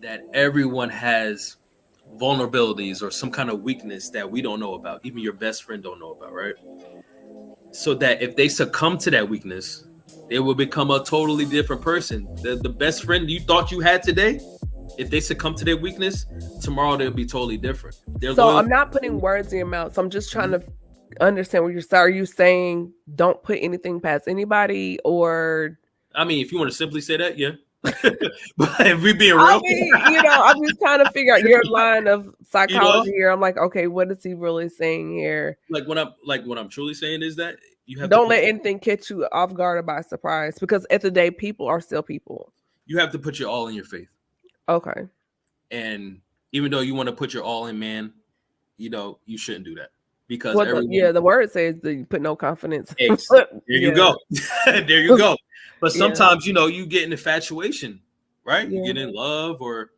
that everyone has vulnerabilities or some kind of weakness that we don't know about, even your best friend don't know about, right? So that if they succumb to that weakness, they will become a totally different person. The best friend you thought you had today, if they succumb to their weakness, tomorrow they'll be totally different. I'm not putting words in your mouth. So I'm just trying to understand what you're saying. Are you saying don't put anything past anybody, or? I mean, if you want to simply say that, yeah. But if we being real, I mean, I'm just trying to figure out your line of psychology here. I'm like, okay, what is he really saying here? Like what I'm truly saying is that you have don't let anything catch you off guard or by surprise, because at the day, people are still people. You have to put your all in your faith. Okay. And even though you want to put your all in man, you shouldn't do that. Because the word says that you put no confidence. There you go. There you go. But sometimes, you get an infatuation, right? You get in love, or,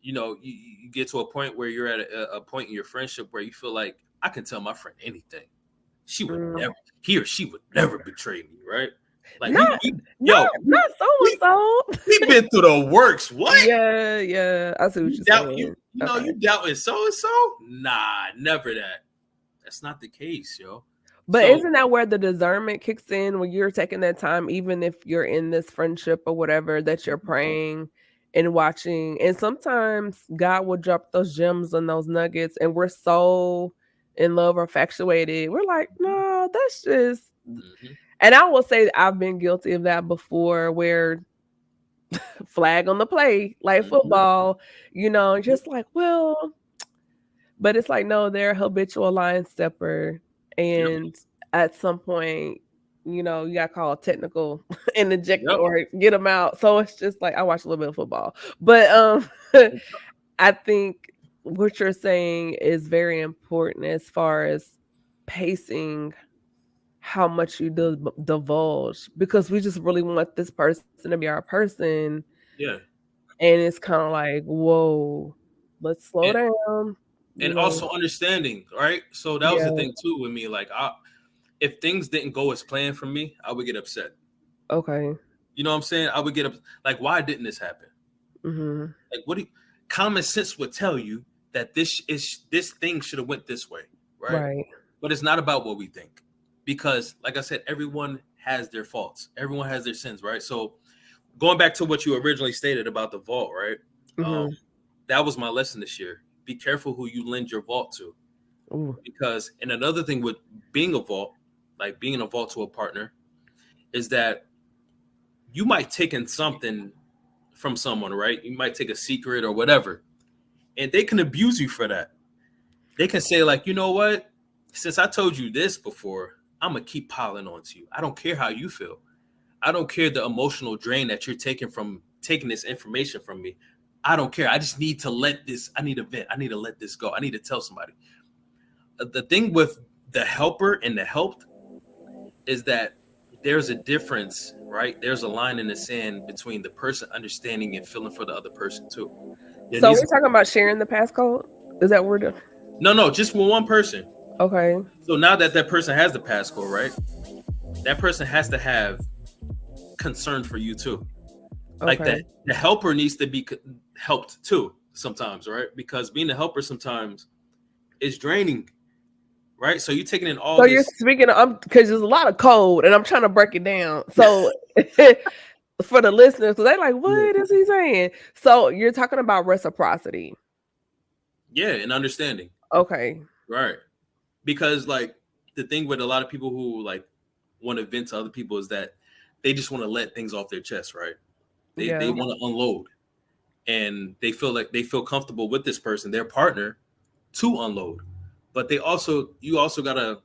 you get to a point where you're at a point in your friendship where you feel like, I can tell my friend anything. She would never, he or she would never betray me, right? Like, not so. We've been through the works. What? Yeah. I see what you're saying. You doubting so-and-so? Nah, never that. That's not the case, yo. But isn't that where the discernment kicks in, when you're taking that time, even if you're in this friendship or whatever, that you're praying and watching? And sometimes God will drop those gems and those nuggets, and we're so in love or infatuated. We're like, no, that's just... And I will say I've been guilty of that before, where flag on the play, like football, just like, well, but it's like, no, they're a habitual line stepper. And at some point, you got to call technical and eject or get them out. So it's just like, I watch a little bit of football. But I think what you're saying is very important as far as pacing how much you divulge, because we just really want this person to be our person. Yeah. And it's kind of like, whoa, let's slow down. And also understanding, right? So that was the thing too with me. Like, if things didn't go as planned for me, I would get upset. Okay. You know what I'm saying? I would get like, why didn't this happen? Like, common sense would tell you that this thing should have went this way, right? But it's not about what we think, because, like I said, everyone has their faults. Everyone has their sins, right? So going back to what you originally stated about the vault, right? That was my lesson this year. Be careful who you lend your vault to. Because, and another thing with being a vault, like being a vault to a partner, is that you might take in something from someone, right? You might take a secret or whatever, and they can abuse you for that. They can say, like, you know what? Since I told you this before, I'm going to keep piling on to you. I don't care how you feel. I don't care the emotional drain that you're taking this information from me. I don't care. I just need to I need to vent. I need to let this go. I need to tell somebody. The thing with the helper and the helped is that there's a difference, right? There's a line in the sand between the person understanding and feeling for the other person too. So we're talking about sharing the passcode? Is that what we're doing? No, just with one person. Okay. So now that person has the passcode, right? That person has to have concern for you too. Like that, the helper needs to be helped too sometimes, right? Because being a helper sometimes is draining, right? So you're taking in all. So you're speaking of, because there's a lot of code, and I'm trying to break it down. So for the listeners, so they're like, "What is he saying?" So you're talking about reciprocity. Yeah, and understanding. Okay. Right. Because like the thing with a lot of people who like want to vent to other people is that they just want to let things off their chest, right? They want to unload, and they feel comfortable with this person, their partner, to unload. But you also gotta,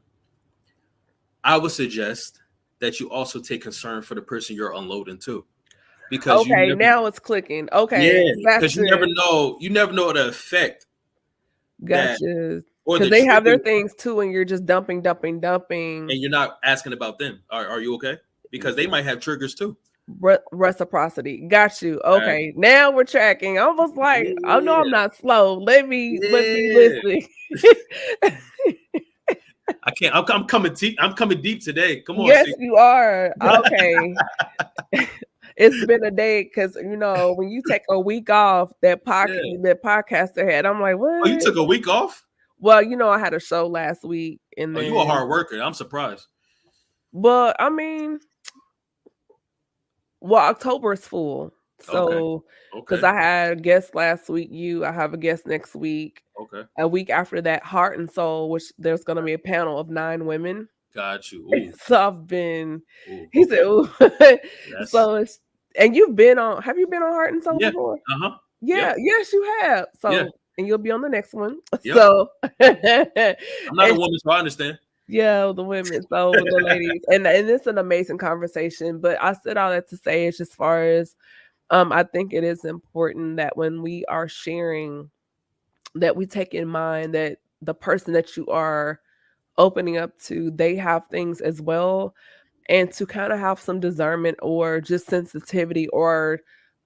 I would suggest that you also take concern for the person you're unloading to, because now it's clicking. Okay, yeah, because you never know the effect. Gotcha. Because they have their things too, and you're just dumping, and you're not asking about them. Are you okay? Because they might have triggers too. Reciprocity. Got you. Okay. Right. Now we're tracking. I was like, I know I'm not slow. Let me listen. I can't. I'm coming deep. I'm coming deep today. Come on. Yes, you are. Okay. it's been a day because when you take a week off, that podcaster had. I'm like, what? Oh, you took a week off? Well, I had a show last week, and you a hard worker. I'm surprised. Well, I mean, October is full. So, because I had a guest last week, I have a guest next week. Okay. A week after that, Heart and Soul, which there's going to be a panel of 9 women. Got you. Ooh. So I've been. He said, "Ooh." So and you've been on? Have you been on Heart and Soul before? Yeah. Yes, you have. So and you'll be on the next one. Yep. So I'm not a woman, so I understand. Yeah, the women, so the ladies, and it's an amazing conversation. But I said all that to say it's just far as I think it is important that when we are sharing, that we take in mind that the person that you are opening up to, they have things as well, and to kind of have some discernment or just sensitivity or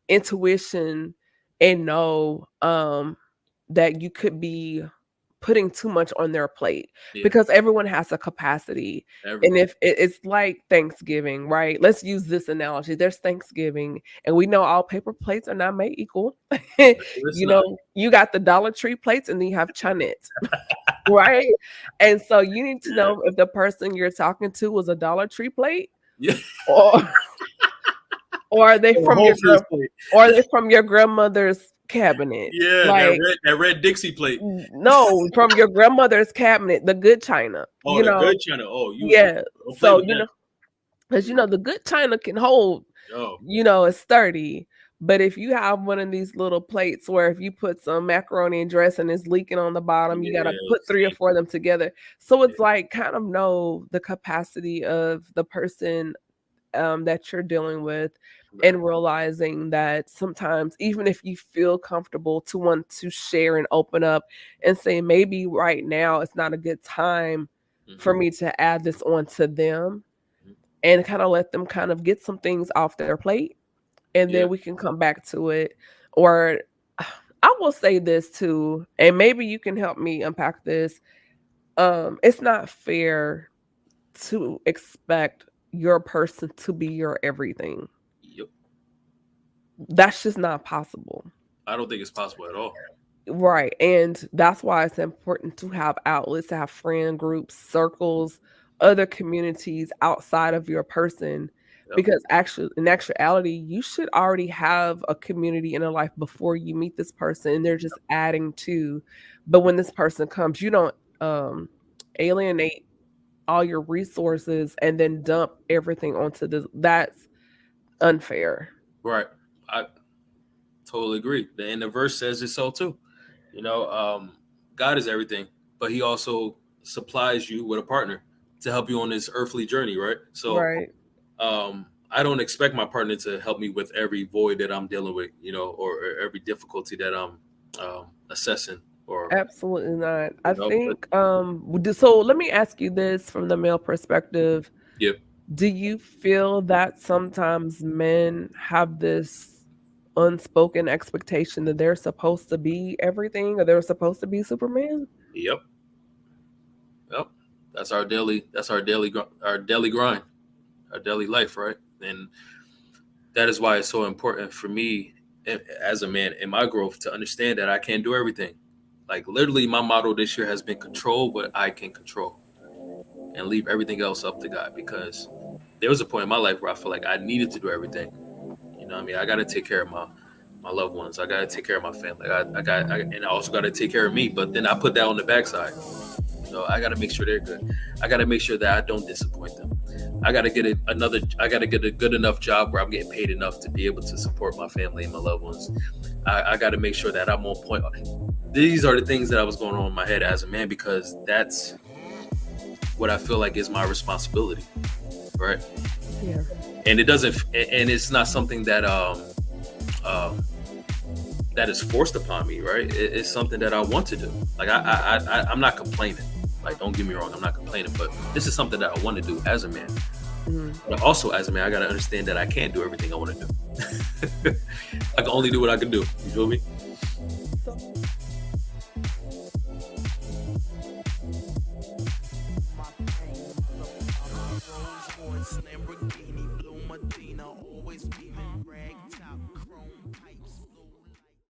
intuition and know that you could be putting too much on their plate because everyone has a capacity. And if it's like Thanksgiving, right? Let's use this analogy. There's Thanksgiving and we know all paper plates are not made equal. You got the Dollar Tree plates and then you have Chinettes, right? And so you need to know if the person you're talking to was a Dollar Tree plate or are they from your grandmother's cabinet? Like, that red Dixie plate. No, from your grandmother's cabinet, the good china. Oh, the good china. Oh, so because the good china can hold. It's sturdy. But if you have one of these little plates where if you put some macaroni and dressing, it's leaking on the bottom, you got to put 3 or 4 of them together. So it's like kind of know the capacity of the person that you're dealing with, and realizing that sometimes even if you feel comfortable to want to share and open up and say maybe right now it's not a good time for me to add this on to them, and kind of let them kind of get some things off their plate, and then we can come back to it. Or I will say this too, and maybe you can help me unpack this. It's not fair to expect your person to be your everything. That's just not possible. I don't think it's possible at all. Right. And that's why it's important to have outlets, to have friend groups, circles, other communities outside of your person. Because actually, in actuality, you should already have a community in your life before you meet this person, and they're just adding to. But when this person comes, you don't alienate all your resources and then dump everything onto this. That's unfair. Right. I totally agree. And the verse says it so too. God is everything, but he also supplies you with a partner to help you on this earthly journey, right? So I don't expect my partner to help me with every void that I'm dealing with, or every difficulty that I'm assessing. Or absolutely not. I think so let me ask you this from the male perspective. Do you feel that sometimes men have this unspoken expectation that they're supposed to be everything, or they're supposed to be Superman? Yep. That's our daily grind, our daily life, right? And that is why it's so important for me as a man in my growth to understand that I can't do everything. Like literally my motto this year has been control what I can control and leave everything else up to God, because there was a point in my life where I feel like I needed to do everything. I got to take care of my loved ones. I got to take care of my family. And I also got to take care of me. But then I put that on the backside. I got to make sure they're good. I got to make sure that I don't disappoint them. I got to get a good enough job where I'm getting paid enough to be able to support my family and my loved ones. I got to make sure that I'm on point. These are the things that I was going on in my head as a man, because that's what I feel like is my responsibility. Right. Yeah. And it's not something that that is forced upon me, right? It's something that I want to do. Like I'm not complaining. Like, don't get me wrong, I'm not complaining, but this is something that I want to do as a man. But also as a man, I got to understand that I can't do everything I want to do. I can only do what I can do. You feel me? always feeling, brag